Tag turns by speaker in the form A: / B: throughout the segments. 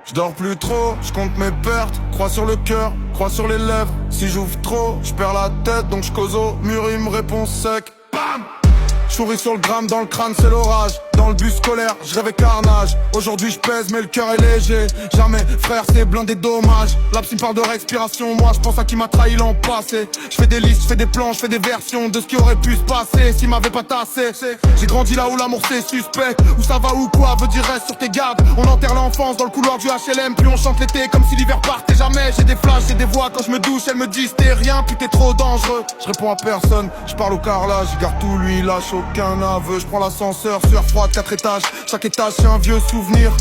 A: Je dors plus trop, je compte mes pertes. Croix sur le cœur, croix sur les lèvres. Si j'ouvre trop, je perds la tête. Donc je cause au mur, il me répond sec. Bam! Souris sur le gramme, dans le crâne c'est l'orage. Dans le bus scolaire, je rêvais carnage. Aujourd'hui je pèse mais le cœur est léger. Jamais frère c'est blindé dommage. L'absine parle de respiration, moi je pense à qui m'a trahi l'an passé. Je fais des listes, je fais des plans, je fais des versions de ce qui aurait pu se passer s'il m'avait pas tassé. J'ai grandi là où l'amour c'est suspect. Où ça va ou quoi, veut dire reste sur tes gardes. On enterre l'enfance dans le couloir du HLM. Puis on chante l'été comme si l'hiver partait jamais. J'ai des flashs, j'ai des voix quand je me douche. Elles me disent t'es rien, puis t'es trop dangereux. Je réponds à personne, je parle au carrelage. Je garde tout, lui lâche aucun aveu. Je prends l'ascenseur, sueur froide, 4 étages. Chaque étage c'est un vieux souvenir.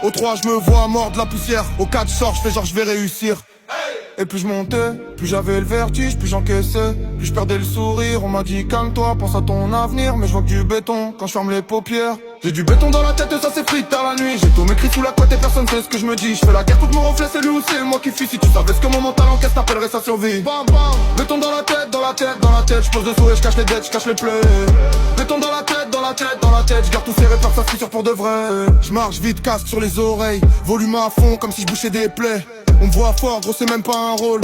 A: Au 3 je me vois mort de la poussière. Au 4 je sors, je fais genre je vais réussir. Et plus je montais, plus j'avais le vertige, plus j'encaissais, plus je perdais le sourire. On m'a dit calme-toi, pense à ton avenir. Mais je vois que du béton quand je ferme les paupières. J'ai du béton dans la tête et ça s'effrite tard la nuit. J'ai tout m'écrit sous la couette et personne sait ce que je me dis. Je fais la guerre contre mon reflet, c'est lui ou c'est moi qui fuis. Si tu savais ce que mon mental encaisse, t'appellerais ça survie. Bam bam, béton dans la tête, dans la tête, dans la tête. Je pose dessous et je cache les dettes, je cache les plaies. Béton dans la tête, dans la tête, dans la tête. Je garde tous ces repères, ça se sûr pour de vrai. Je marche vite, casque sur les oreilles. Volume à fond comme si je bouchais des plaies. On me voit fort, gros c'est même pas un rôle.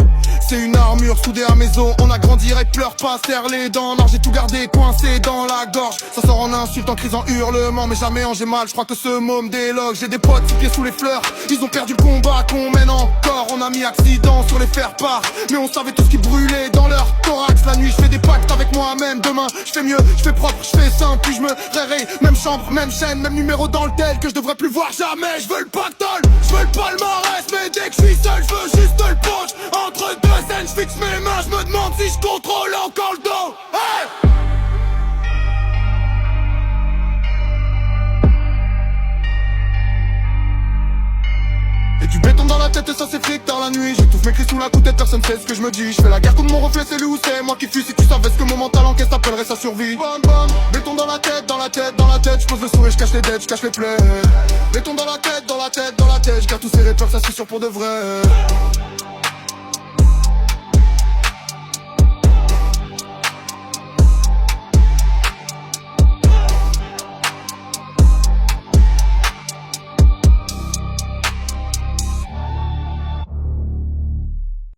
A: C'est une armure soudée à mes os. On a grandi, et pleure pas, serre les dents. Non, j'ai tout gardé coincé dans la gorge. Ça sort en insulte, en crise, en hurlement. Mais jamais en j'ai mal, je crois que ce mot me déloge. J'ai des potes, 6 pieds sous les fleurs. Ils ont perdu le combat qu'on mène encore. On a mis accident sur les faire-part. Mais on savait tout ce qui brûlait dans leur thorax. La nuit, je fais des pactes avec moi-même. Demain, je fais mieux, je fais propre, je fais simple. Puis je me réveille, même chambre, même chaîne, même numéro dans le tel que je devrais plus voir jamais. Je veux le pactole, je veux le palmarès. Mais dès que je suis seul, je veux juste le punch. Entre deux scènes, je fixe mes mains, je me demande si je contrôle encore le dos. Hey! Et du béton dans la tête et ça s'effrite tard la nuit. J'étouffe mes cris sous la tête, personne sait ce que je me dis. Je fais la guerre contre mon reflet, c'est lui ou c'est moi qui fuis. Si tu savais ce que mon mental encaisse, t'appellerais ça survie. Bam bam, béton dans la tête, dans la tête, dans la tête. Je pose le sourire, je cache les dettes, je cache les plaies. Béton dans la tête, dans la tête, dans la tête. Je garde tous ces repères, ça c'est sûr pour de vrai.